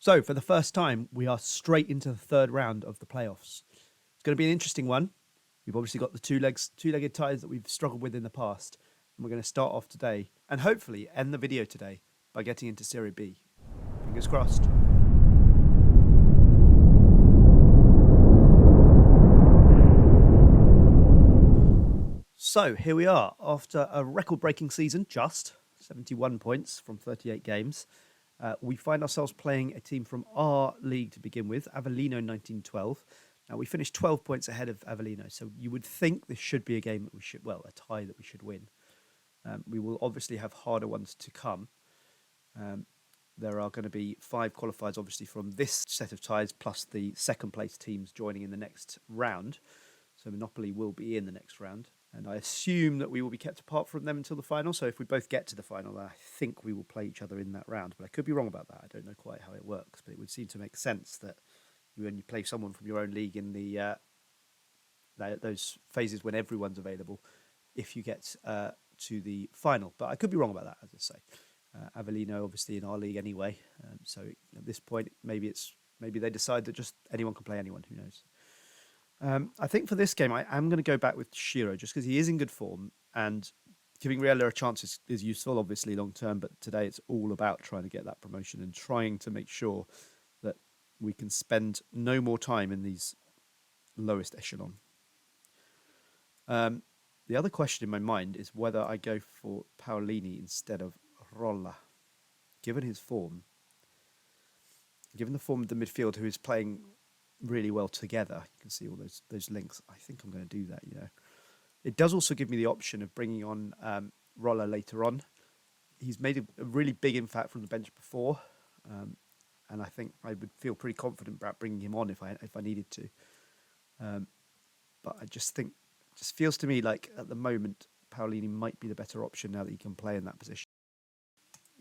So, for the first time, we are straight into the third round of the playoffs. It's going to be an interesting one. We've obviously got the two-legged ties that we've struggled with in the past. And we're going to start off today and hopefully end the video today by getting into Serie B. Fingers crossed. So, here we are. After a record-breaking season, just 71 points from 38 games. We find ourselves playing a team from our league to begin with, Avellino 1912. Now, we finished 12 points ahead of Avellino, so you would think this should be a game that a tie that we should win. We will obviously have harder ones to come. There are going to be 5 qualifiers, obviously, from this set of ties, plus the second place teams joining in the next round. So Monopoly will be in the next round. And I assume that we will be kept apart from them until the final. So if we both get to the final, I think we will play each other in that round. But I could be wrong about that. I don't know quite how it works. But it would seem to make sense that you only play someone from your own league in the those phases when everyone's available if you get to the final. But I could be wrong about that, as I say. Avellino, obviously, in our league anyway. So at this point, maybe they decide that just anyone can play anyone. Who knows? I think for this game, I am going to go back with Shiro just because he is in good form and giving Real a chance is useful, obviously, long term. But today it's all about trying to get that promotion and trying to make sure that we can spend no more time in these lowest echelon. The other question in my mind is whether I go for Paolini instead of Rolla, given his form. Given the form of the midfield, who is playing really well together. You can see all those links. I think I'm going to do that, It does also give me the option of bringing on Rolla later on. He's made a really big impact from the bench before, and I think I would feel pretty confident about bringing him on if I needed to. But I just think, it just feels to me like at the moment, Paolini might be the better option now that he can play in that position.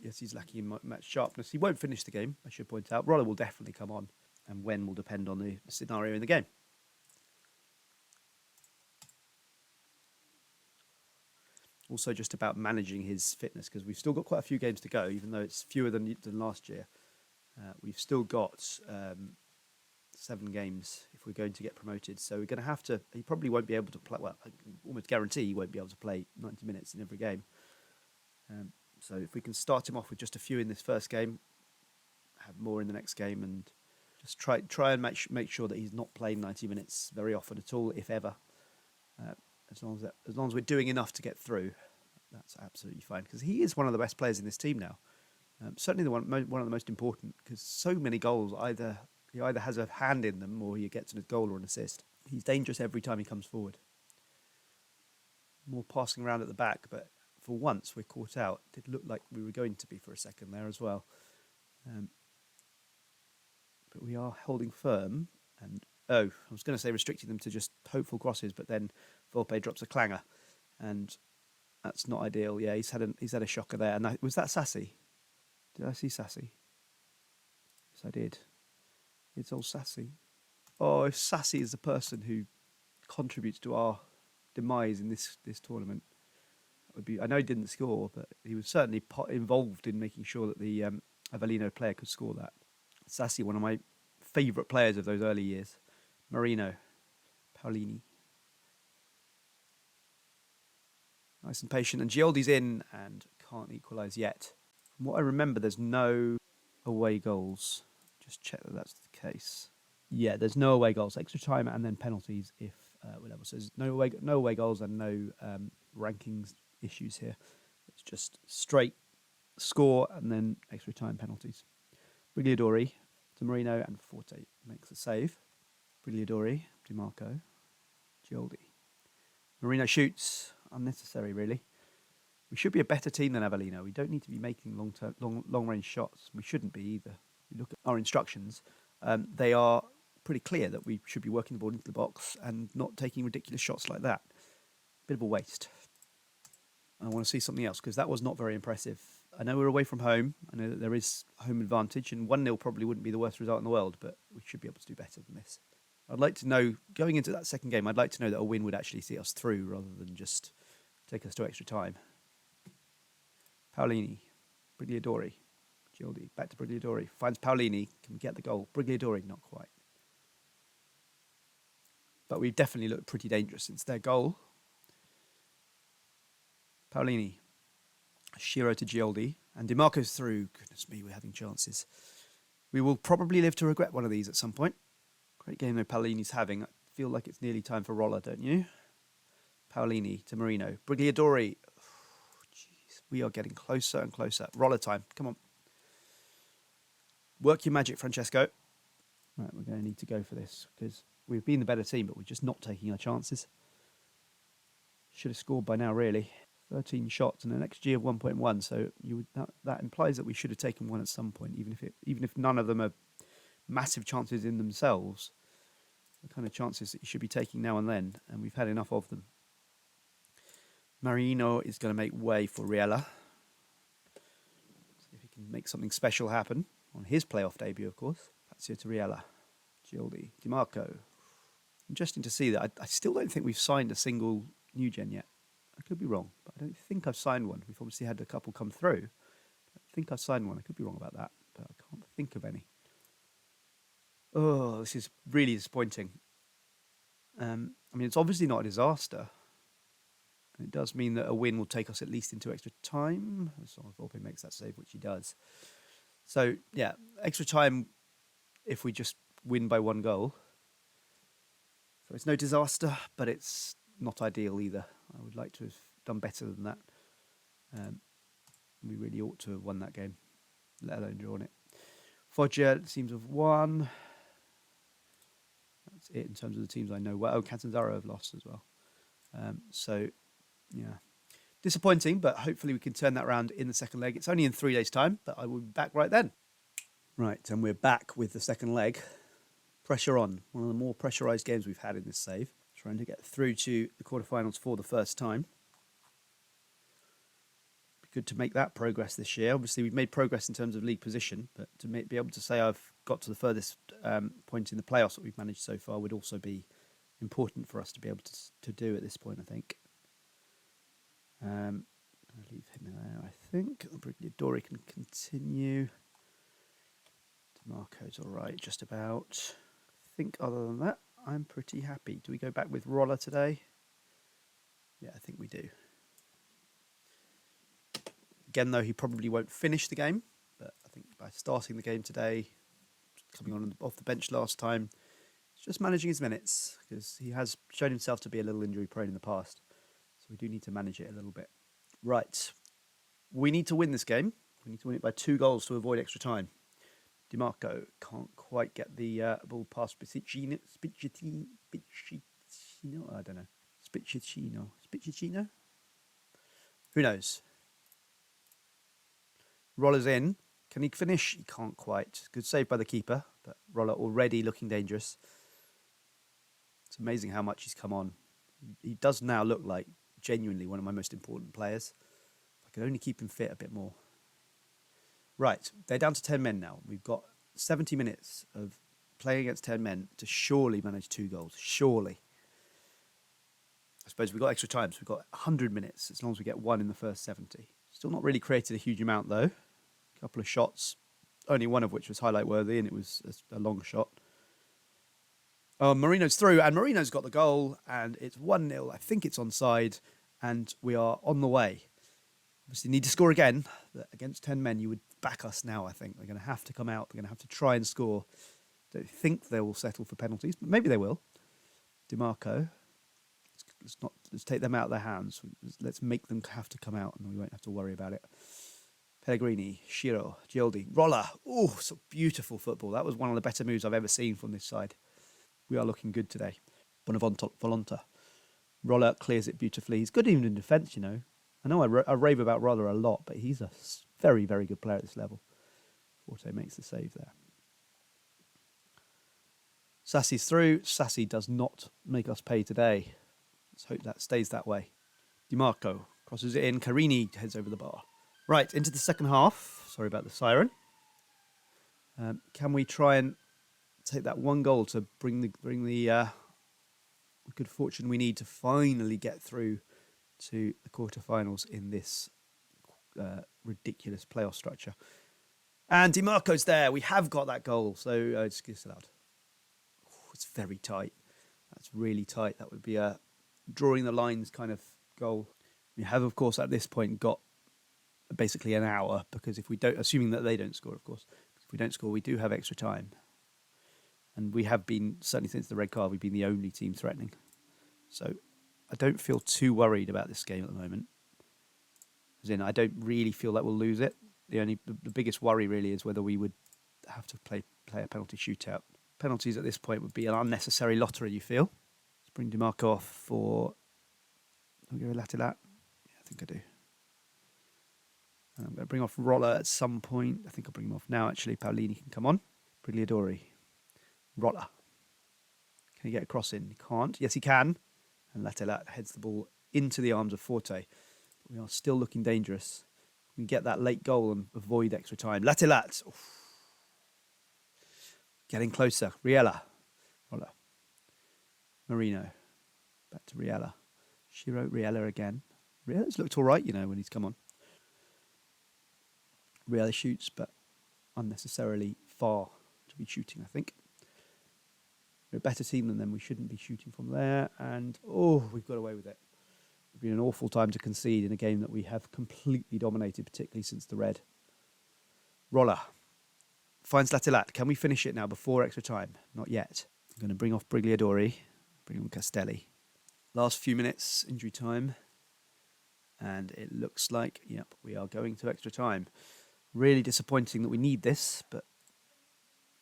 Yes, he's lacking in match sharpness. He won't finish the game, I should point out. Rolla will definitely come on. And when will depend on the scenario in the game. Also just about managing his fitness, because we've still got quite a few games to go, even though it's fewer than last year. We've still got 7 games if we're going to get promoted. So we're going to have to, he probably won't be able to play, well, I can almost guarantee he won't be able to play 90 minutes in every game. So if we can start him off with just a few in this first game, have more in the next game, and just try and make sure that he's not playing 90 minutes very often at all, if ever. As long as we're doing enough to get through, that's absolutely fine. Because he is one of the best players in this team now. Certainly one of the most important. Because so many goals, he either has a hand in them or he gets a goal or an assist. He's dangerous every time he comes forward. More passing around at the back, but for once we're caught out. It did look like we were going to be for a second there as well. But we are holding firm, and I was going to say restricting them to just hopeful crosses, but then Volpe drops a clanger, and that's not ideal. Yeah, he's had a shocker there, and was that Sassy? Did I see Sassy? Yes, I did. It's old Sassy. Oh, if Sassy is the person who contributes to our demise in this tournament, that would be. I know he didn't score, but he was certainly involved in making sure that the Avellino player could score that. Sassy, one of my favourite players of those early years. Marino, Paolini. Nice and patient. And Gioldi's in and can't equalise yet. From what I remember, there's no away goals. Just check that that's the case. Yeah, there's no away goals. Extra time and then penalties if whatever. So there's no away goals and no rankings issues here. It's just straight score and then extra time penalties. Brigliadori to Marino, and Forte makes a save. Brigliadori, DiMarco, Gioldi. Marino shoots. Unnecessary, really. We should be a better team than Avellino. We don't need to be making long-range shots. We shouldn't be either. If you look at our instructions, they are pretty clear that we should be working the ball into the box and not taking ridiculous shots like that. Bit of a waste. I want to see something else, because that was not very impressive. I know we're away from home. I know that there is home advantage, and 1-0 probably wouldn't be the worst result in the world, but we should be able to do better than this. I'd like to know, going into that second game, I'd like to know that a win would actually see us through rather than just take us to extra time. Paolini, Brigliadori, Gildi, back to Brigliadori. Finds Paolini. Can we get the goal? Brigliadori, not quite. But we've definitely looked pretty dangerous since their goal. Paolini. Shiro to Gildi. And DiMarco's through. Goodness me, we're having chances. We will probably live to regret one of these at some point. Great game though Paolini's having. I feel like it's nearly time for Roller, don't you? Paolini to Marino. Brigliadori. Jeez, we are getting closer and closer. Roller time. Come on. Work your magic, Francesco. Right, we're going to need to go for this because we've been the better team, but we're just not taking our chances. Should have scored by now, really. 13 shots and an XG of 1.1, so that implies that we should have taken one at some point, even if none of them are massive chances in themselves. The kind of chances that you should be taking now and then, and we've had enough of them. Marino is going to make way for Riella. See if he can make something special happen on his playoff debut, of course. Fazio to Riella. Gildi. DiMarco. Interesting to see that. I still don't think we've signed a single new gen yet. I could be wrong, but I don't think I've signed one. We've obviously had a couple come through. I think I've signed one. I could be wrong about that, but I can't think of any. Oh, this is really disappointing. I mean, it's obviously not a disaster. And it does mean that a win will take us at least into extra time, as long as Volpe makes that save, which he does. So, yeah, extra time if we just win by one goal. So it's no disaster, but it's not ideal either. I would like to have done better than that. We really ought to have won that game, let alone drawn it. Foggia seems to have won. That's it in terms of the teams I know well. Oh, Catanzaro have lost as well. So, yeah. Disappointing, but hopefully we can turn that around in the second leg. It's only in 3 days' time, but I will be back right then. Right, and we're back with the second leg. Pressure on. One of the more pressurised games we've had in this save. Trying to get through to the quarterfinals for the first time. Be good to make that progress this year. Obviously, we've made progress in terms of league position, but to be able to say I've got to the furthest point in the playoffs that we've managed so far would also be important for us to be able to do at this point, I think. I'll leave him in there, I think. Brigliadori can continue. DiMarco's all right, just about. I think other than that, I'm pretty happy. Do we go back with Roller today? Yeah, I think we do. Again, though, he probably won't finish the game, but I think by starting the game today, coming on off the bench last time, he's just managing his minutes because he has shown himself to be a little injury prone in the past. So we do need to manage it a little bit. Right. We need to win this game. We need to win it by 2 goals to avoid extra time. DiMarco can't quite get the ball past Spicicino. I don't know. Spicicino? Who knows? Roller's in. Can he finish? He can't quite. Good save by the keeper, but Roller already looking dangerous. It's amazing how much he's come on. He does now look like genuinely one of my most important players. If I could only keep him fit a bit more. Right, they're down to 10 men now. We've got 70 minutes of playing against 10 men to surely manage 2 goals. Surely. I suppose we've got extra time, so we've got 100 minutes as long as we get 1 in the first 70. Still not really created a huge amount, though. A couple of shots, only one of which was highlight worthy, and it was a long shot. Oh, Marino's through, and Marino's got the goal, and it's 1-0. I think it's onside, and we are on the way. Obviously need to score again. Against 10 men, you would back us now, I think. They're going to have to come out. They're going to have to try and score. Don't think they will settle for penalties, but maybe they will. DiMarco. Let's take them out of their hands. Let's make them have to come out, and we won't have to worry about it. Pellegrini, Shiro, Gildi, Roller. Oh, so beautiful football. That was one of the better moves I've ever seen from this side. We are looking good today. Volonta. Roller clears it beautifully. He's good even in defence, you know. I know I rave about Roller a lot, but he's a very, very good player at this level. Forte makes the save there. Sassi's through. Sassi does not make us pay today. Let's hope that stays that way. DiMarco crosses it in. Carini heads over the bar. Right, into the second half. Sorry about the siren. Can we try and take that 1 goal to bring the good fortune we need to finally get through to the quarterfinals in this ridiculous playoff structure? And DiMarco's there. We have got that goal. So it's allowed. Oh, it's very tight. That's really tight. That would be a drawing the lines kind of goal. We have, of course, at this point got basically an hour, because if we don't, assuming that they don't score, of course, if we don't score, we do have extra time. And we have been, certainly since the red card, we've been the only team threatening. So I don't feel too worried about this game at the moment. As in, I don't really feel that we'll lose it. The biggest worry really is whether we would have to play a penalty shootout. Penalties at this point would be an unnecessary lottery, you feel? Let's bring DiMarco off for... Do we go Latilat? Yeah, I think I do. And I'm going to bring off Roller at some point. I think I'll bring him off now, actually. Paolini can come on. Brigliadori. Roller. Can he get a cross in? He can't. Yes, he can. And Latilat heads the ball into the arms of Forte. We are still looking dangerous. We can get that late goal and avoid extra time. Latilat. Oof. Getting closer. Riella. Roller. Marino. Back to Riella. Shiro, Riella again. Riella's looked all right, when he's come on. Riella shoots, but unnecessarily far to be shooting, I think. We're a better team than them. We shouldn't be shooting from there. And, we've got away with it. It's been an awful time to concede in a game that we have completely dominated, particularly since the red. Roller finds Latilat. Can we finish it now before extra time? Not yet. I'm going to bring off Brigliadori. Bring on Castelli. Last few minutes, injury time. And it looks like, we are going to extra time. Really disappointing that we need this, but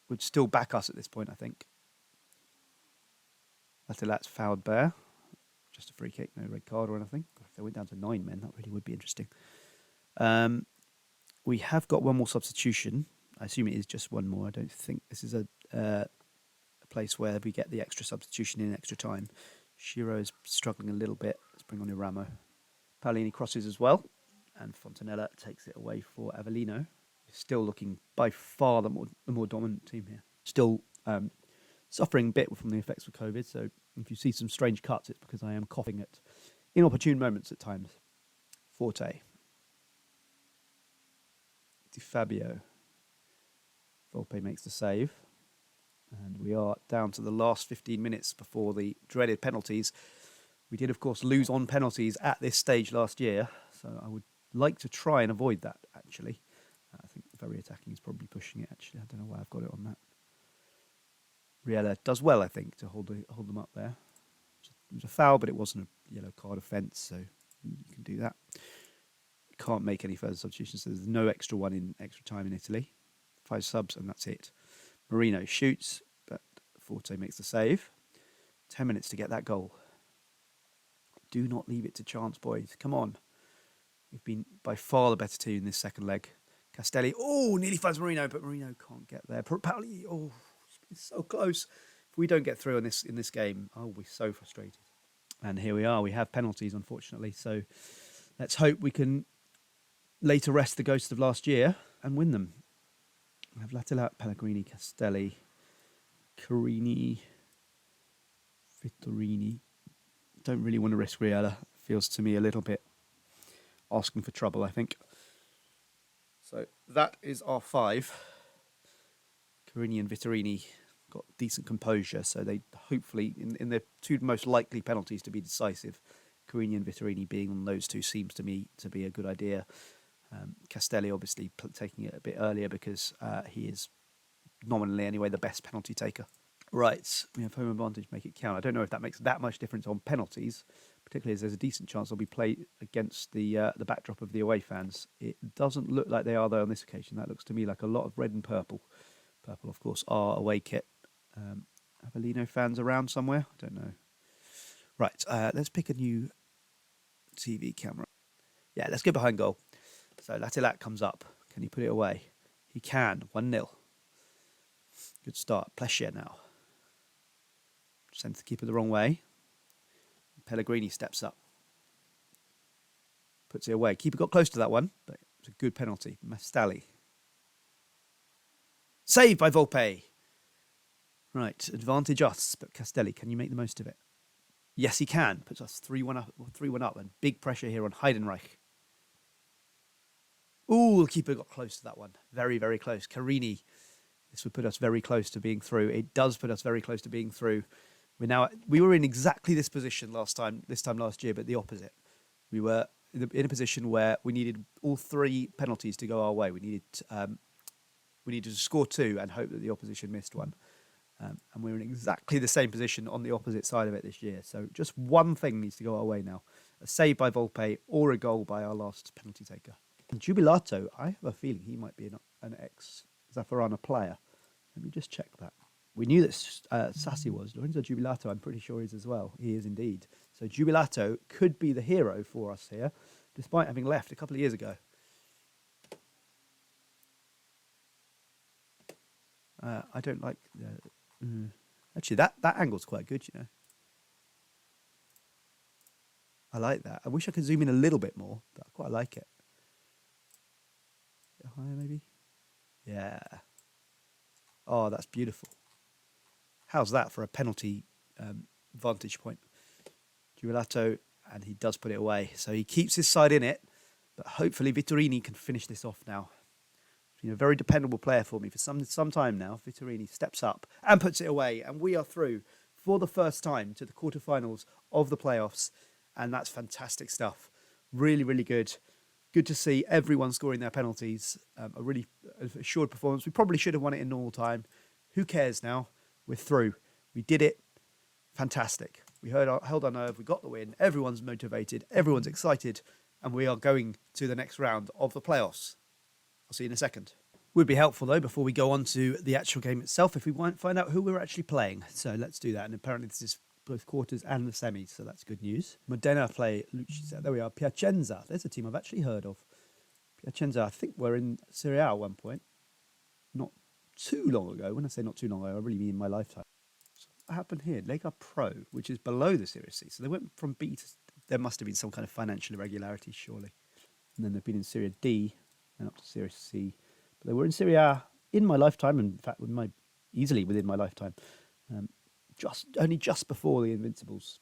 would still back us at this point, I think. Latilat's fouled there. Just a free kick, no red card or anything. If they went down to 9 men, that really would be interesting. We have got one more substitution. I assume it is just one more. I don't think this is a place where we get the extra substitution in extra time. Shiro is struggling a little bit. Let's bring on Iramo. Paolini crosses as well. And Fontanella takes it away for Avellino. Still looking by far the more dominant team here. Still suffering a bit from the effects of COVID. So if you see some strange cuts, it's because I am coughing at inopportune moments at times. Forte. Di Fabio. Volpe makes the save. And we are down to the last 15 minutes before the dreaded penalties. We did, of course, lose on penalties at this stage last year. So I would like to try and avoid that, actually. I think very attacking is probably pushing it, actually. I don't know why I've got it on that. Riella does well, I think, to hold them up there. It was a foul, but it wasn't a yellow card offence, so you can do that. Can't make any further substitutions, so there's no extra one in extra time in Italy. 5 subs, and that's it. Marino shoots, but Forte makes the save. 10 minutes to get that goal. Do not leave it to chance, boys. Come on. We've been by far the better team in this second leg. Castelli, nearly finds Marino, but Marino can't get there. Paoli, it's so close. If we don't get through in this game, I'll be so frustrated. And here we are. We have penalties, unfortunately. So let's hope we can later rest the ghost of last year and win them. We have Latilat, Pellegrini, Castelli, Carini, Vittorini. Don't really want to risk Riella. Feels to me a little bit asking for trouble, I think. So that is our 5. Carini and Vittorini got decent composure, so they hopefully, in the 2 most likely penalties to be decisive, Carini and Vittorini being on those 2 seems to me to be a good idea. Castelli obviously taking it a bit earlier because he is nominally anyway the best penalty taker. Right, we have home advantage, make it count. I don't know if that makes that much difference on penalties, particularly as there's a decent chance they'll be played against the backdrop of the away fans. It doesn't look like they are though on this occasion. That looks to me like a lot of red and purple. Purple, of course, our away kit. Avellino fans around somewhere? I don't know. Right, let's pick a new TV camera. Yeah, let's go behind goal. So Latilat comes up. Can he put it away? He can. 1-0. Good start. Plescia now. Sends the keeper the wrong way. Pellegrini steps up. Puts it away. Keeper got close to that one, but it was a good penalty. Mastalli. Saved by Volpe. Right, advantage us, but Castelli, can you make the most of it? Yes, he can. Puts us 3-1 up, and big pressure here on Heidenreich. Ooh, the keeper got close to that one. Very, very close. Carini. This would put us very close to being through. It does put us very close to being through. We were in exactly this position this time last year, but the opposite. We were in a position where we needed all 3 penalties to go our way. We needed to score 2 and hope that the opposition missed one. And we're in exactly the same position on the opposite side of it this year. So just one thing needs to go our way now. A save by Volpe or a goal by our last penalty taker. And Jubilato, I have a feeling he might be an ex-Zaffarana player. Let me just check that. We knew that Sassi was. Lorenzo Jubilato, I'm pretty sure is as well. He is indeed. So Jubilato could be the hero for us here, despite having left a couple of years ago. I don't like... Actually, that angle's quite good, you know. I like that. I wish I could zoom in a little bit more, but I quite like it. A bit higher, maybe? Yeah. Oh, that's beautiful. How's that for a penalty vantage point? Giulato, and he does put it away. So he keeps his side in it, but hopefully Vittorini can finish this off now. A very dependable player for me for some time now. Vittorini steps up and puts it away, and we are through for the first time to the quarterfinals of the playoffs, and that's fantastic stuff. Really, really good. Good to see everyone scoring their penalties. A really assured performance. We probably should have won it in normal time. Who cares now? We're through. We did it. Fantastic. We held our nerve. We got the win. Everyone's motivated. Everyone's excited, and we are going to the next round of the playoffs. I'll see you in a second. Would be helpful, though, before we go on to the actual game itself, if we want find out who we're actually playing. So let's do that. And apparently this is both quarters and the semis, so that's good news. Modena play Lucisa. There we are. Piacenza. There's a team I've actually heard of. Piacenza, I think we're in Serie A at one point. Not too long ago. When I say not too long ago, I really mean in my lifetime. So what happened here? Lega Pro, which is below the Serie C. So they went from B to... There must have been some kind of financial irregularity, surely. And then they've been in Serie D and up to Serie C. But they were in Serie A in my lifetime, and in fact, easily within my lifetime. Only just before the Invincibles,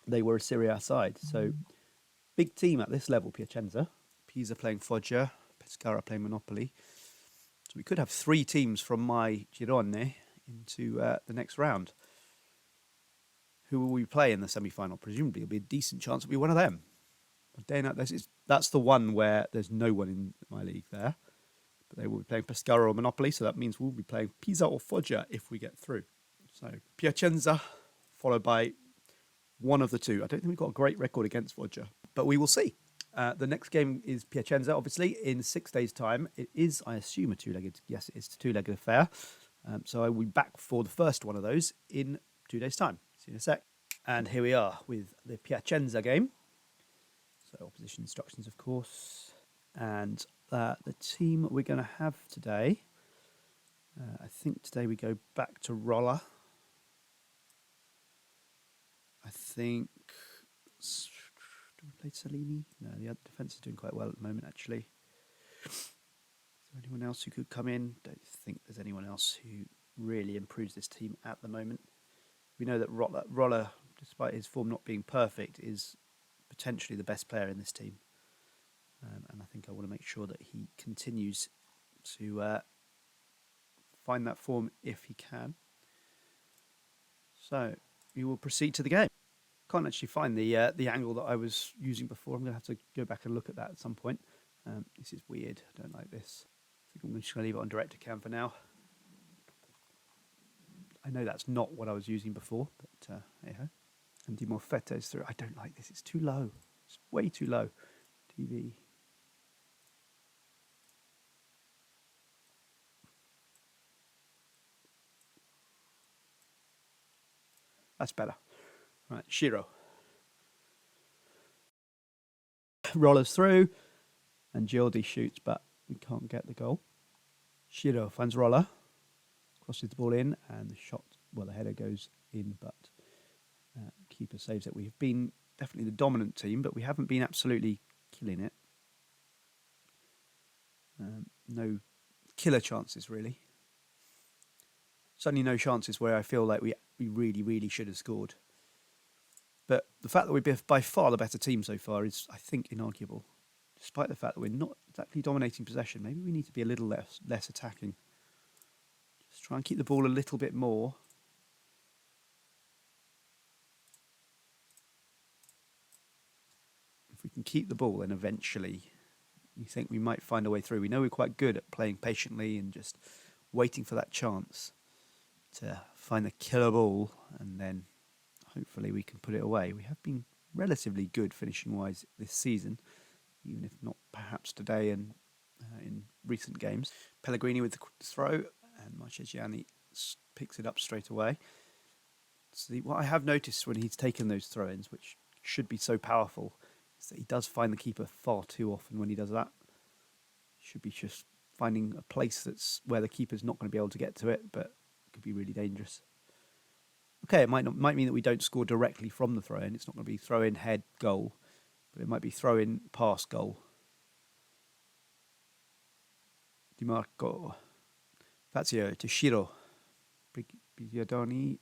they were a Serie A side. So, big team at this level, Piacenza. Pisa playing Foggia, Pescara playing Monopoly. So we could have 3 teams from my Girone into the next round. Who will we play in the semi-final? Presumably it'll be a decent chance it'll be one of them. Modena, that's the one where there's no one in my league there. But they will be playing Pescara or Monopoly, so that means we'll be playing Pisa or Foggia if we get through. So Piacenza, followed by one of the two. I don't think we've got a great record against Foggia, but we will see. The next game is Piacenza, obviously, in 6 days' time. It is, I assume, a two-legged... Yes, it is a two-legged affair. So I will be back for the first one of those in 2 days' time. See you in a sec. And here we are with the Piacenza game. So opposition instructions, of course. And the team we're going to have today... I think today we go back to Rolla. I think... Do we play Salini? No, the defence is doing quite well at the moment, actually. Is there anyone else who could come in? Don't think there's anyone else who really improves this team at the moment. We know that Rolla, despite his form not being perfect, is potentially the best player in this team. And I think I want to make sure that he continues to find that form if he can. So we will proceed to the game. Can't actually find the angle that I was using before. I'm going to have to go back and look at that at some point. This is weird. I don't like this. I think I'm just going to leave it on director cam for now. I know that's not what I was using before, but hey-ho. And Di Morfetta is through. I don't like this. It's too low. It's way too low. TV. That's better. Right, Shiro. Rollers through, and Giordi shoots, but we can't get the goal. Shiro finds Roller, crosses the ball in, and the shot, well, the header goes in, but keeper saves it. We've been definitely the dominant team, but we haven't been absolutely killing it. No killer chances, really. Certainly no chances where I feel like we really, really should have scored. But the fact that we're by far the better team so far is, I think, inarguable. Despite the fact that we're not exactly dominating possession. Maybe we need to be a little less attacking. Just try and keep the ball a little bit more. If we can keep the ball, then eventually you think we might find a way through. We know we're quite good at playing patiently and just waiting for that chance to find the killer ball, and then hopefully we can put it away. We have been relatively good finishing-wise this season, even if not perhaps today and in recent games. Pellegrini with the throw, and Marchegiani picks it up straight away. So what I have noticed when he's taken those throw-ins, which should be so powerful, is that he does find the keeper far too often when he does that. Should be just finding a place that's where the keeper's not going to be able to get to it, but it could be really dangerous. Okay, it might mean that we don't score directly from the throw-in. It's not going to be throw-in, head, goal, but it might be throw-in, pass, goal. Di Marco, Fazio, Toshiro, Bigliardoni,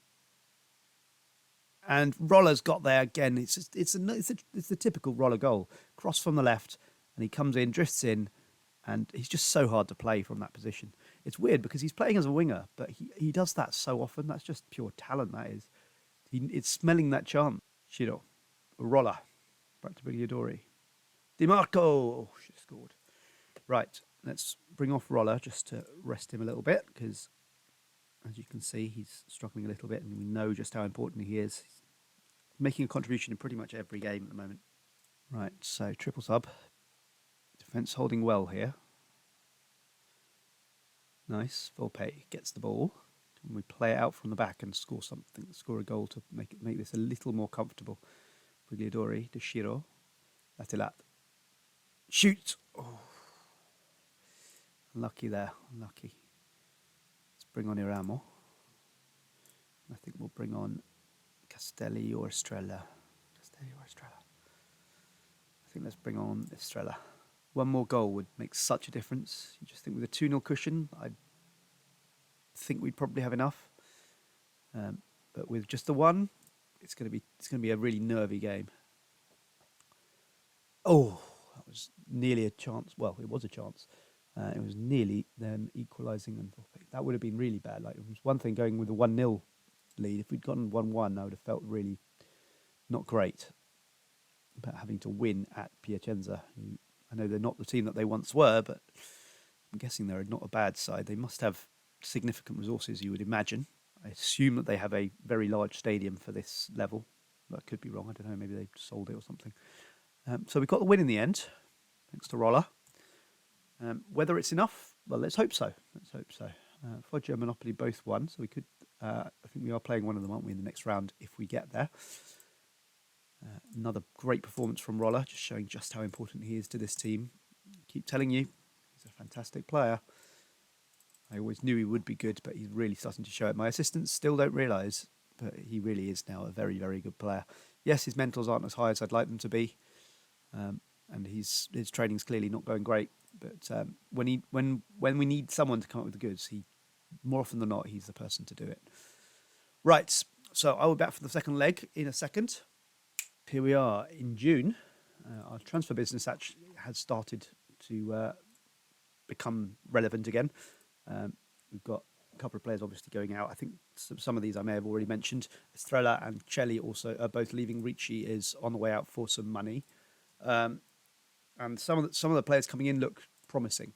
and Roller's got there again. It's the typical Roller goal. Cross from the left, and he comes in, drifts in, and he's just so hard to play from that position. It's weird because he's playing as a winger, but he does that so often. That's just pure talent, that is. It's smelling that chance. Shiro, Roller, back to Bigliardori. Di Marco, oh, she scored. Right, let's bring off Roller just to rest him a little bit, because as you can see, he's struggling a little bit, and we know just how important he is. He's making a contribution in pretty much every game at the moment. Right, so triple sub. Defence holding well here. Nice. Volpe gets the ball. And we play it out from the back and score a goal to make this a little more comfortable. Brigliadori, De Shiro, Latilat. Shoot! Oh. Unlucky there, unlucky. Let's bring on Iramo. I think we'll bring on Castelli or Estrella. I think let's bring on Estrella. One more goal would make such a difference. You just think with a 2-0 cushion, I think we'd probably have enough. But with just the one, it's going to be a really nervy game. Oh, that was nearly a chance. Well, it was a chance. It was nearly them equalising, and that would have been really bad. Like, it was one thing going with a 1-0 lead. If we'd gotten 1-1, I would have felt really not great about having to win at Piacenza. I know they're not the team that they once were, but I'm guessing they're not a bad side. They must have significant resources, you would imagine. I assume that they have a very large stadium for this level. That could be wrong. I don't know. Maybe they sold it or something. So we got the win in the end, thanks to Roller. Whether it's enough, well, let's hope so. Foggia and Monopoly both won, so we could. I think we are playing one of them, aren't we, in the next round if we get there. Another great performance from Roller, just showing just how important he is to this team. I keep telling you, he's a fantastic player. I always knew he would be good, but he's really starting to show it. My assistants still don't realise, but he really is now a very, very good player. Yes, his mentals aren't as high as I'd like them to be, and his training's clearly not going great. But when we need someone to come up with the goods, more often than not, he's the person to do it. Right, so I will be back for the second leg in a second. Here we are in June. Our transfer business actually has started to become relevant again. We've got a couple of players obviously going out. I think some of these I may have already mentioned. Estrella and Celli also are both leaving. Ricci is on the way out for some money. And some of the players coming in look promising.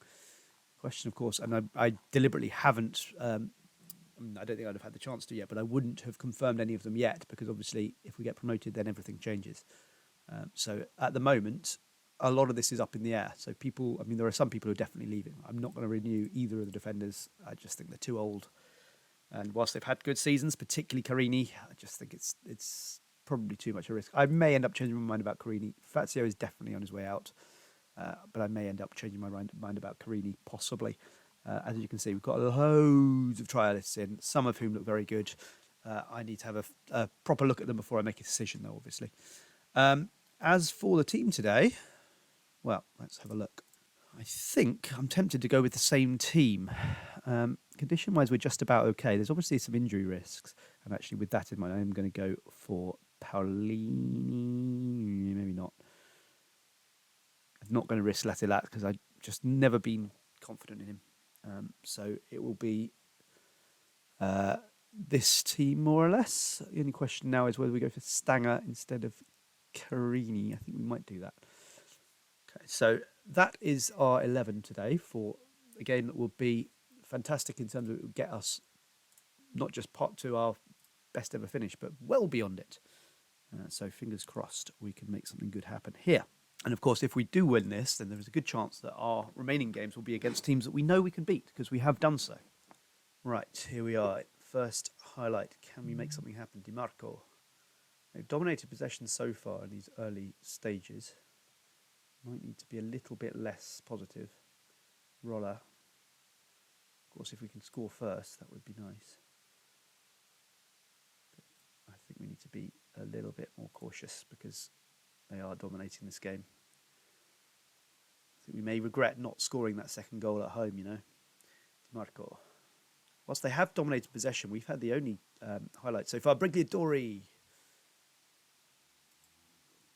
Question, of course, and I deliberately haven't... I don't think I'd have had the chance to yet, but I wouldn't have confirmed any of them yet, because obviously if we get promoted, then everything changes. So at the moment, a lot of this is up in the air. So there are some people who are definitely leaving. I'm not going to renew either of the defenders. I just think they're too old. And whilst they've had good seasons, particularly Carini, I just think it's probably too much a risk. I may end up changing my mind about Carini. Fazio is definitely on his way out, but I may end up changing my mind about Carini, possibly. As you can see, we've got loads of trialists in, some of whom look very good. I need to have a proper look at them before I make a decision, though, obviously. As for the team today, well, let's have a look. I think I'm tempted to go with the same team. Condition-wise, we're just about okay. There's obviously some injury risks. And actually, with that in mind, I'm going to go for Paolini. Maybe not. I'm not going to risk Latilat because just never been confident in him. So it will be this team, more or less. The only question now is whether we go for Stanger instead of Carini. I think we might do that. Okay, so that is our 11 today for a game that will be fantastic in terms of it will get us not just pot to our best ever finish, but well beyond it. So fingers crossed we can make something good happen here. And of course, if we do win this, then there is a good chance that our remaining games will be against teams that we know we can beat, because we have done so. Right, here we are. First highlight. Can we make something happen? DiMarco. They've dominated possession so far in these early stages. Might need to be a little bit less positive. Roller. Of course, if we can score first, that would be nice. But I think we need to be a little bit more cautious because they are dominating this game. I think we may regret not scoring that second goal at home, you know. DiMarco. Whilst they have dominated possession, we've had the only highlight so far. Brigliadori.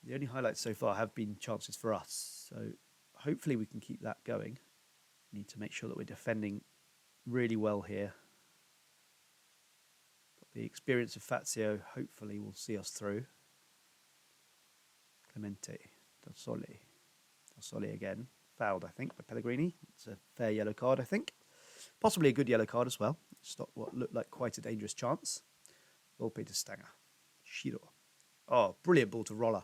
The only highlights so far have been chances for us. So hopefully we can keep that going. We need to make sure that we're defending really well here. But the experience of Fazio hopefully will see us through. Clemente. Del Sole again. Fouled, I think, by Pellegrini. It's a fair yellow card, I think. Possibly a good yellow card as well. Stopped what looked like quite a dangerous chance. Volpe to Stanger. Shiro. Oh, brilliant ball to Roller.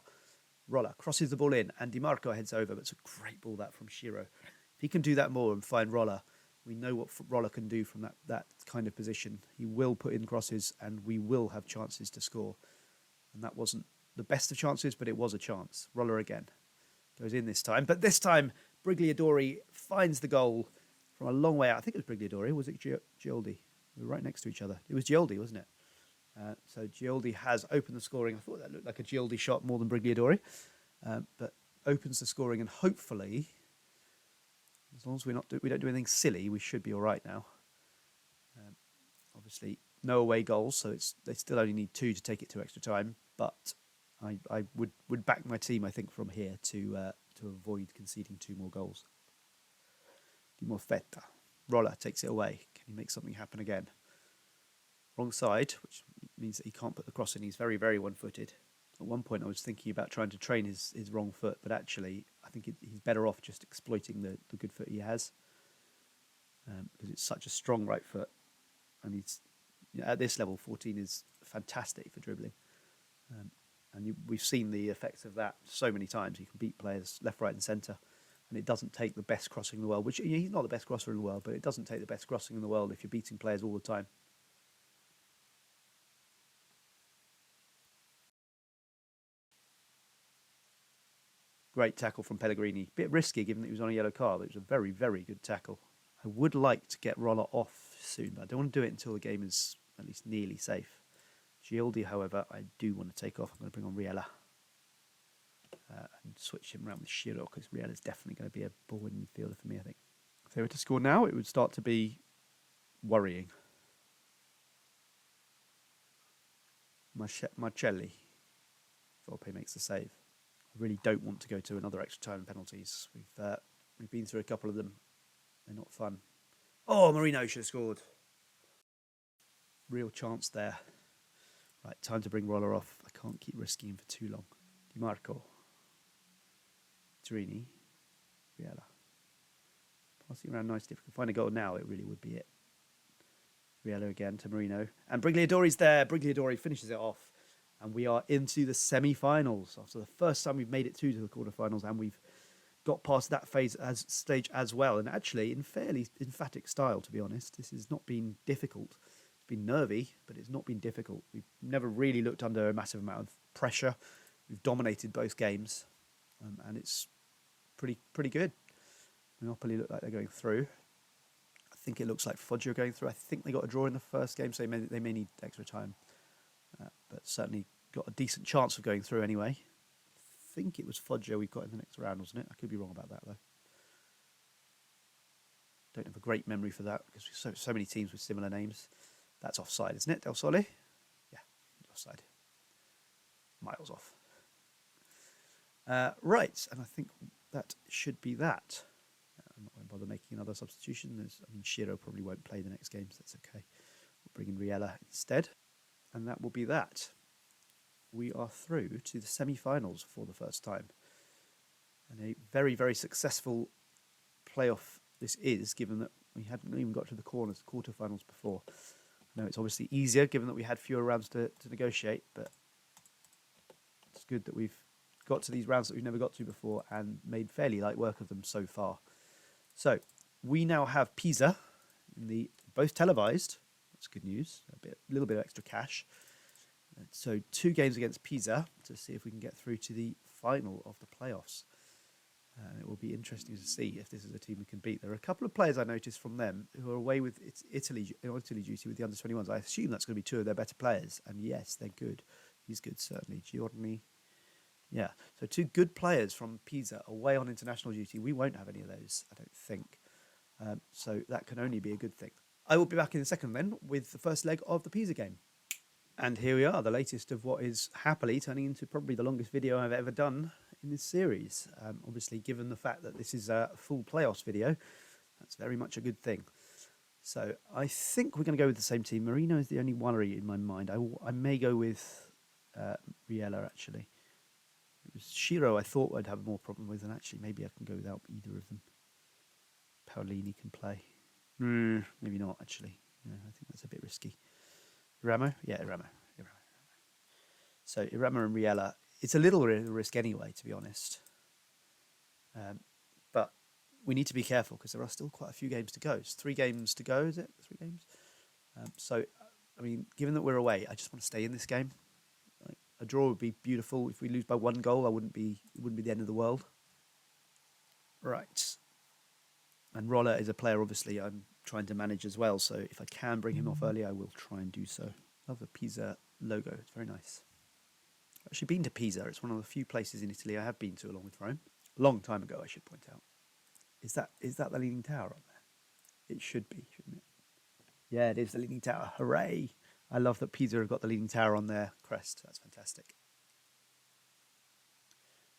Roller crosses the ball in and DiMarco heads over, but it's a great ball that from Shiro. If he can do that more and find Roller, we know what Roller can do from that kind of position. He will put in crosses and we will have chances to score. And that wasn't the best of chances, but it was a chance. Roller again. Goes in this time. But this time, Brigliadori finds the goal from a long way out. I think it was Brigliadori. Was it Gioldi? We were right next to each other. It was Gioldi, wasn't it? So Gioldi has opened the scoring. I thought that looked like a Gioldi shot more than Brigliadori. But opens the scoring and hopefully, as long as we don't do anything silly, we should be all right now. Obviously, no away goals, so they still only need 2 to take it to extra time. But I would back my team, I think, from here to avoid conceding 2 more goals. Di Morfetta. Roller takes it away. Can he make something happen again? Wrong side, which means that he can't put the cross in. He's very, very one-footed. At one point, I was thinking about trying to train his wrong foot, but actually, I think he's better off just exploiting the good foot he has, because it's such a strong right foot, and he's at this level, 14 is fantastic for dribbling, and we've seen the effects of that so many times. He can beat players left, right, and centre, and it doesn't take the best crossing in the world. Which he's not the best crosser in the world, but it doesn't take the best crossing in the world if you're beating players all the time. Great tackle from Pellegrini. Bit risky given that he was on a yellow card, but it was a very, very good tackle. I would like to get Roller off soon, but I don't want to do it until the game is at least nearly safe. Gioldi, however, I do want to take off. I'm going to bring on Riella and switch him around with Shiro, because Riella is definitely going to be a ball-winning midfielder for me, I think. If they were to score now, it would start to be worrying. Marcelli. Volpe makes the save. I really don't want to go to another extra time penalties. We've been through a couple of them. They're not fun. Oh, Marino should have scored. Real chance there. Right, time to bring Roller off. I can't keep risking him for too long. DiMarco. Turini. Riella. Passing around nicely. If we can find a goal now, it really would be it. Riella again to Marino. And Brigliadori's there. Brigliadori finishes it off. And we are into the semi-finals after the first time we've made it to the quarterfinals, and we've got past that stage as well. And actually, in fairly emphatic style, to be honest. This has not been difficult. It's been nervy, but it's not been difficult. We've never really looked under a massive amount of pressure. We've dominated both games, and it's pretty good. Monopoly look like they're going through. I think it looks like Foggia are going through. I think they got a draw in the first game, so they may need extra time. But certainly got a decent chance of going through anyway. I think it was Foggia we've got in the next round, wasn't it? I could be wrong about that, though. Don't have a great memory for that because we've so many teams with similar names. That's offside, isn't it, Del Sole? Yeah, offside. Miles off. Right, and I think that should be that. Don't bother making another substitution. I mean, Shiro probably won't play the next game, so that's okay. We'll bring in Riella instead. And that will be that. We are through to the semi-finals for the first time. And a very, very successful playoff this is, given that we hadn't even got to the quarterfinals before. I know it's obviously easier, given that we had fewer rounds to negotiate, but it's good that we've got to these rounds that we've never got to before and made fairly light work of them so far. So, we now have Pisa, both televised. That's good news. A little bit of extra cash. So 2 games against Pisa to see if we can get through to the final of the playoffs. It will be interesting to see if this is a team we can beat. There are a couple of players I noticed from them who are away with Italy duty with the under-21s. I assume that's going to be 2 of their better players. And yes, they're good. He's good, certainly. Giorni. Yeah, so 2 good players from Pisa away on international duty. We won't have any of those, I don't think. So that can only be a good thing. I will be back in a second then with the first leg of the Pisa game. And here we are, the latest of what is happily turning into probably the longest video I've ever done in this series. Obviously, given the fact that this is a full playoffs video, that's very much a good thing. So I think we're going to go with the same team. Marino is the only worry in my mind. I may go with Riella, actually. It was Shiro I thought I'd have more problem with, and actually maybe I can go without either of them. Paolini can play. Maybe not, actually. Yeah, I think that's a bit risky. Iramo? Yeah, Iramo. So Iramo and Riella, it's a little risk anyway, to be honest. But we need to be careful because there are still quite a few games to go. It's 3 games to go, is it? 3 games? So, I mean, given that we're away, I just want to stay in this game. Like, a draw would be beautiful. If we lose by 1 goal, it wouldn't be the end of the world. Right. And Roller is a player, obviously, I'm trying to manage as well. So if I can bring him off early, I will try and do so. Love the Pisa logo. It's very nice. I've actually been to Pisa. It's one of the few places in Italy I have been to along with Rome. A long time ago, I should point out. Is that the Leaning Tower on there? It should be, shouldn't it? Yeah, it is the Leaning Tower. Hooray! I love that Pisa have got the Leaning Tower on their crest. That's fantastic.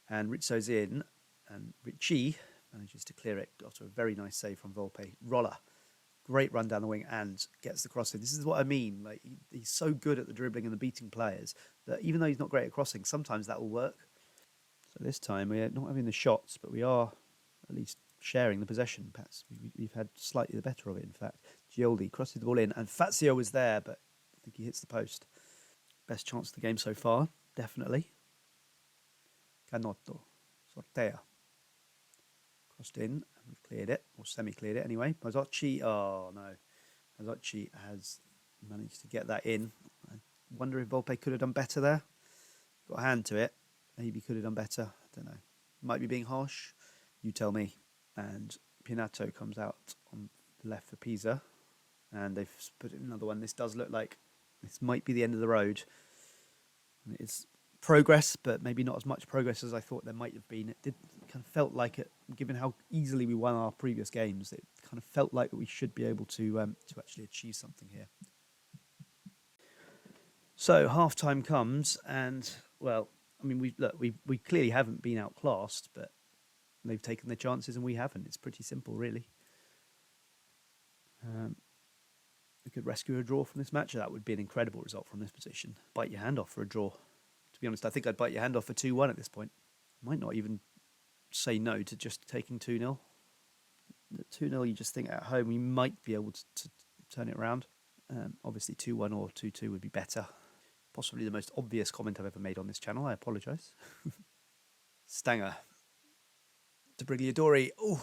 And Rizzo's in, and Ricci manages to clear it after a very nice save from Volpe. Roller, great run down the wing and gets the cross in. This is what I mean. Like he's so good at the dribbling and the beating players that even though he's not great at crossing, sometimes that will work. So this time we're not having the shots, but we are at least sharing the possession. Perhaps we've had slightly the better of it, in fact. Gioldi crosses the ball in, and Fazio was there, but I think he hits the post. Best chance of the game so far, definitely. Canotto, Sortea. Crossed in, and we've cleared it, or semi-cleared it anyway. Mazzocchi, oh no. Mazzocchi has managed to get that in. I wonder if Volpe could have done better there. Got a hand to it. Maybe could have done better. I don't know. Might be being harsh. You tell me. And Pinato comes out on the left for Pisa. And they've put in another one. This does look like this might be the end of the road. It's progress, but maybe not as much progress as I thought there might have been. It kind of felt like it, given how easily we won our previous games, it kind of felt like we should be able to actually achieve something here. So half-time comes, and, well, I mean, we clearly haven't been outclassed, but they've taken their chances and we haven't. It's pretty simple, really. We could rescue a draw from this match. That would be an incredible result from this position. Bite your hand off for a draw. To be honest, I think I'd bite your hand off for 2-1 at this point. Might not even say no to just taking 2-0. 2-0, you just think at home we might be able to turn it around. Obviously 2-1 or 2-2 would be better. Possibly the most obvious comment I've ever made on this channel. I apologise. Stanger to Brigliadori. Oh.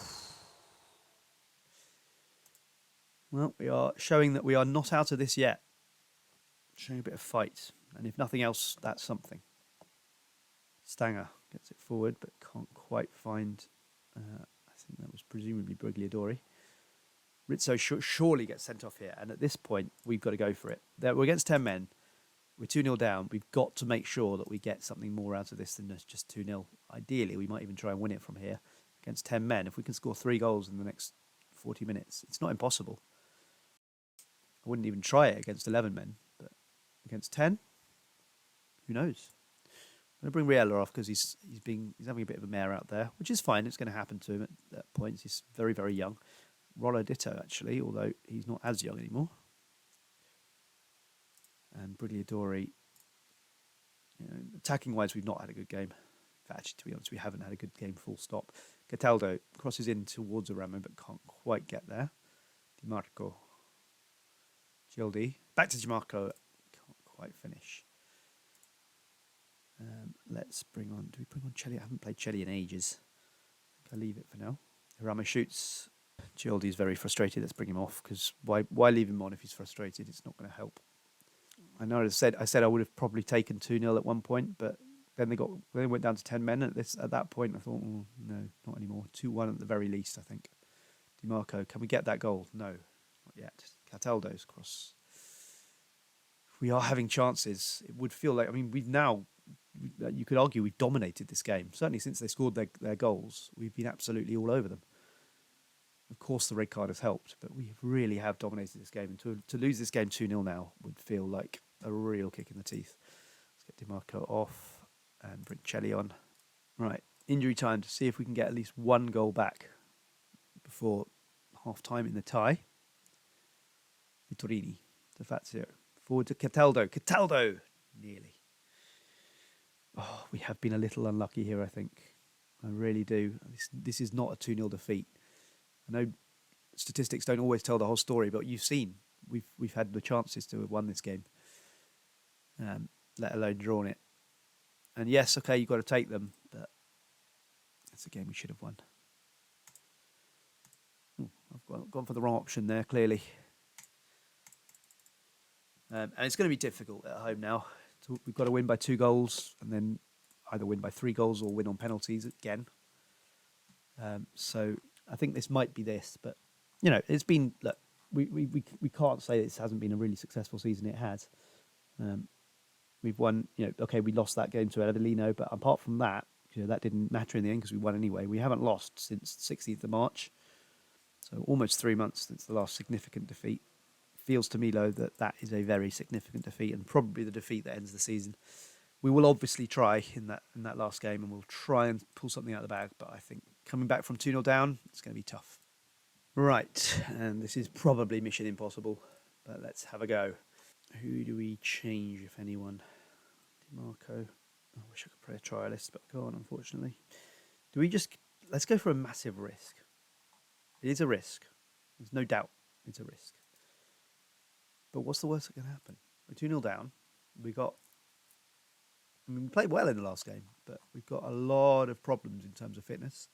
Well, we are showing that we are not out of this yet. Showing a bit of fight. And if nothing else, that's something. Stanger gets it forward, but can't quite find... I think that was presumably Brigliadori. Rizzo surely gets sent off here. And at this point, we've got to go for it. We're against 10 men. We're 2-0 down. We've got to make sure that we get something more out of this than just 2-0. Ideally, we might even try and win it from here. Against 10 men, if we can score 3 goals in the next 40 minutes, it's not impossible. I wouldn't even try it against 11 men, but against 10, who knows? going to bring Riella off because he's having a bit of a mare out there, which is fine. It's going to happen to him at that point. He's very, very young. Rollo ditto, actually, although he's not as young anymore. And Brigliadori, attacking-wise, we've not had a good game. Actually, to be honest, we haven't had a good game, full stop. Cataldo crosses in towards Aramo, but can't quite get there. Di Marco. Gildi. Back to Di Marco. Can't quite finish. Let's bring on... Do we bring on Chelly? I haven't played Chelly in ages. I think I'll leave it for now. Aramo shoots. Gildi is very frustrated. Let's bring him off, because why leave him on if he's frustrated? It's not going to help. I know I said I would have probably taken 2-0 at one point, but then they went down to 10 men at that point. I thought, no, not anymore. 2-1 at the very least, I think. Di Marco, can we get that goal? No, not yet. Cataldo's cross. We are having chances. It would feel like, you could argue we've dominated this game. Certainly since they scored their goals, we've been absolutely all over them. Of course, the red card has helped, but we really have dominated this game. And to lose this game 2-0 now would feel like a real kick in the teeth. Let's get Di Marco off and bring Chelly on. Right, injury time to see if we can get at least one goal back before half-time in the tie. Vittorini to Fazio. Forward to Cataldo. Cataldo! Nearly. Oh, we have been a little unlucky here, I think. I really do. This is not a 2-0 defeat. I know statistics don't always tell the whole story, but you've seen we've had the chances to have won this game, let alone drawn it. And yes, okay, you've got to take them, but it's a game we should have won. Ooh, I've gone for the wrong option there, clearly. And it's going to be difficult at home now. So we've got to win by 2 goals, and then either win by 3 goals or win on penalties again. So I think this might be this, but it's been. Look, we can't say this hasn't been a really successful season. It has. We've won. Okay, we lost that game to Avellino, but apart from that, that didn't matter in the end because we won anyway. We haven't lost since 16th of March, so almost 3 months since the last significant defeat. Feels to me, though, that is a very significant defeat and probably the defeat that ends the season. We will obviously try in that last game, and we'll try and pull something out of the bag, but I think coming back from 2-0 down, it's going to be tough. Right, and this is probably mission impossible, but let's have a go. Who do we change, if anyone? Di Marco. I wish I could play a trialist, but I can't, unfortunately. Let's go for a massive risk. It is a risk. There's no doubt it's a risk. But what's the worst that can happen? We're 2-0 down. We played well in the last game, but we've got a lot of problems in terms of fitness.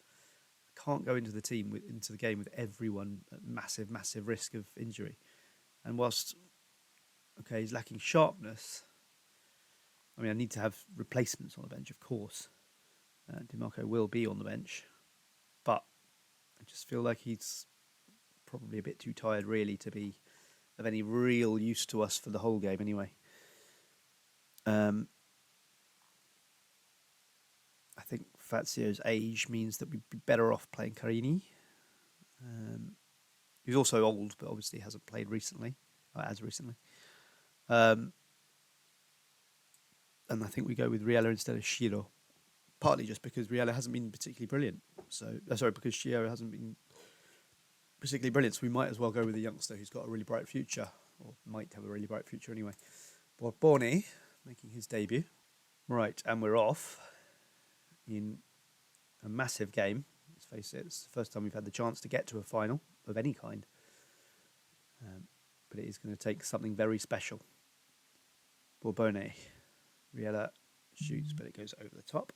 I can't go into the game with everyone at massive, massive risk of injury. And whilst, he's lacking sharpness, I need to have replacements on the bench, of course. Di Marco will be on the bench, but I just feel like he's probably a bit too tired, really, to be of any real use to us for the whole game, anyway. I think Fazio's age means that we'd be better off playing Carini. He's also old, but obviously hasn't played recently, as recently. And I think we go with Riella instead of Shiro, partly just because Riella hasn't been particularly brilliant. Because Shiro hasn't been particularly brilliant, so we might as well go with a youngster who's got a really bright future, or might have a really bright future anyway. Borboni making his debut. Right, and we're off in a massive game. Let's face it, it's the first time we've had the chance to get to a final of any kind. But it is going to take something very special. Borboni. Riella shoots, but it goes over the top.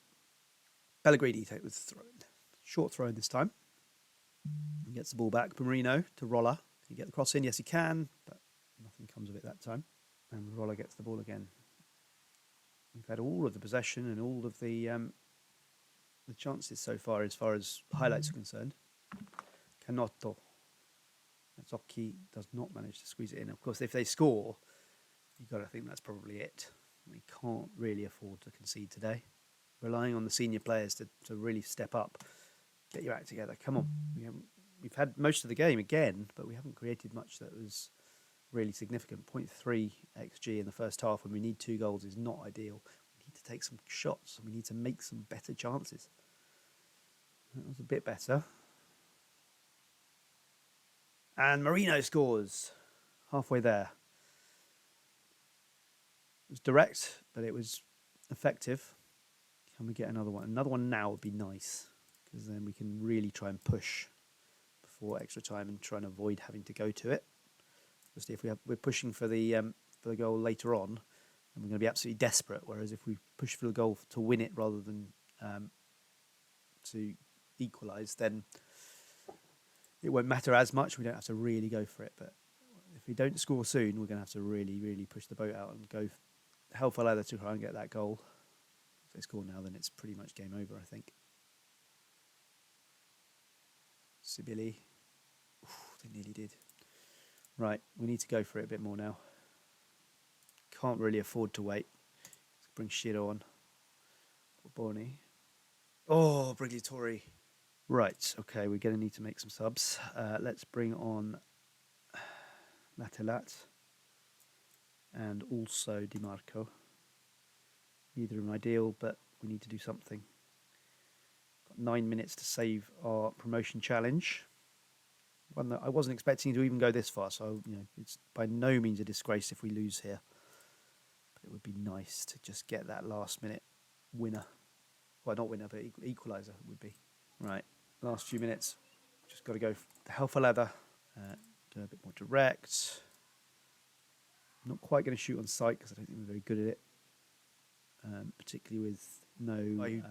Pellegrini takes the throw in. Short throw in this time. He gets the ball back. Pomerino to Rolla. Can he get the cross in? Yes, he can, but nothing comes of it that time. And Rolla gets the ball again. We've had all of the possession and all of the chances so far as highlights are concerned. Canotto. Zocchi does not manage to squeeze it in. Of course, if they score, you've got to think that's probably it. We can't really afford to concede today. Relying on the senior players to really step up. Get your act together. Come on. We've had most of the game again, but we haven't created much that was really significant. 0.3 XG in the first half when we need 2 goals is not ideal. We need to take some shots. We need to make some better chances. That was a bit better. And Marino scores. Halfway there. It was direct, but it was effective. Can we get another one? Another one now would be nice, because then we can really try and push before extra time and try and avoid having to go to it. Obviously, if we're pushing for the goal later on, then we're going to be absolutely desperate. Whereas if we push for the goal to win it rather than to equalise, then it won't matter as much. We don't have to really go for it. But if we don't score soon, we're going to have to really, really push the boat out and go hell for leather to try and get that goal. If they score now, then it's pretty much game over, I think. Sibili. They nearly did. Right, we need to go for it a bit more now. Can't really afford to wait. Let's bring Shiro on. Borny. Oh, Brigliatori. Right, okay, we're going to need to make some subs. Let's bring on Latelat and also Di Marco. Neither of them ideal, but we need to do something. Got 9 minutes to save our promotion challenge. One that I wasn't expecting to even go this far, so it's by no means a disgrace if we lose here. But it would be nice to just get that last minute winner. Well, not winner, but equaliser would be. Right, last few minutes. Just got to go the hell for leather. Go a bit more direct. Not quite going to shoot on sight because I don't think we're very good at it. Particularly with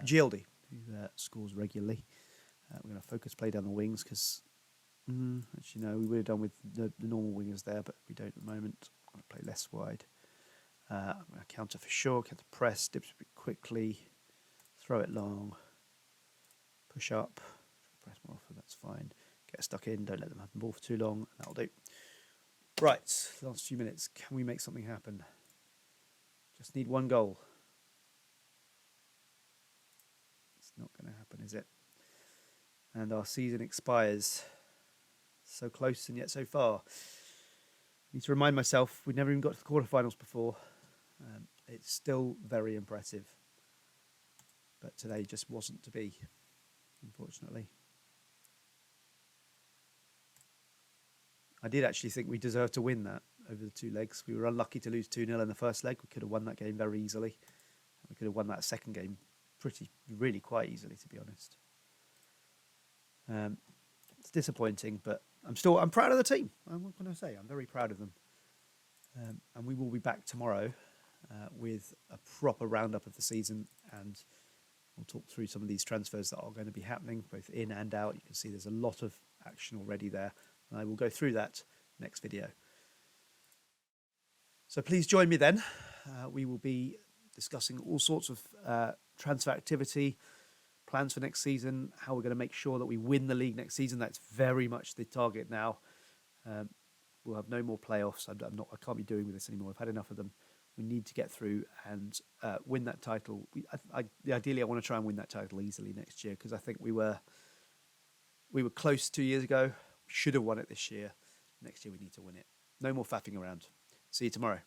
Gildi, who scores regularly. We're going to focus play down the wings because, actually, no, we would have done with the normal wingers there, but we don't at the moment. I'm going to play less wide. I'm going to counter for sure, counter press, dips a bit quickly, throw it long, push up, press more often, that's fine. Get stuck in, don't let them have the ball for too long, and that'll do. Right, last few minutes. Can we make something happen? Just need one goal. It's not going to happen, is it? And our season expires. So close and yet so far. I need to remind myself, we've never even got to the quarterfinals before. It's still very impressive. But today just wasn't to be, unfortunately. I did actually think we deserved to win that over the 2 legs. We were unlucky to lose 2-0 in the first leg. We could have won that game very easily. We could have won that second game really quite easily, to be honest. It's disappointing, but I'm proud of the team. What can I say? I'm very proud of them. And we will be back tomorrow with a proper roundup of the season, and we'll talk through some of these transfers that are going to be happening, both in and out. You can see there's a lot of action already there. And I will go through that next video. So please join me then. We will be discussing all sorts of transfer activity, plans for next season, how we're going to make sure that we win the league next season. That's very much the target now. We'll have no more playoffs. I can't be doing with this anymore. I've had enough of them. We need to get through and win that title. Ideally, I want to try and win that title easily next year, because I think we were close 2 years ago. We should have won it this year. Next year we need to win it. No more faffing around. See you tomorrow.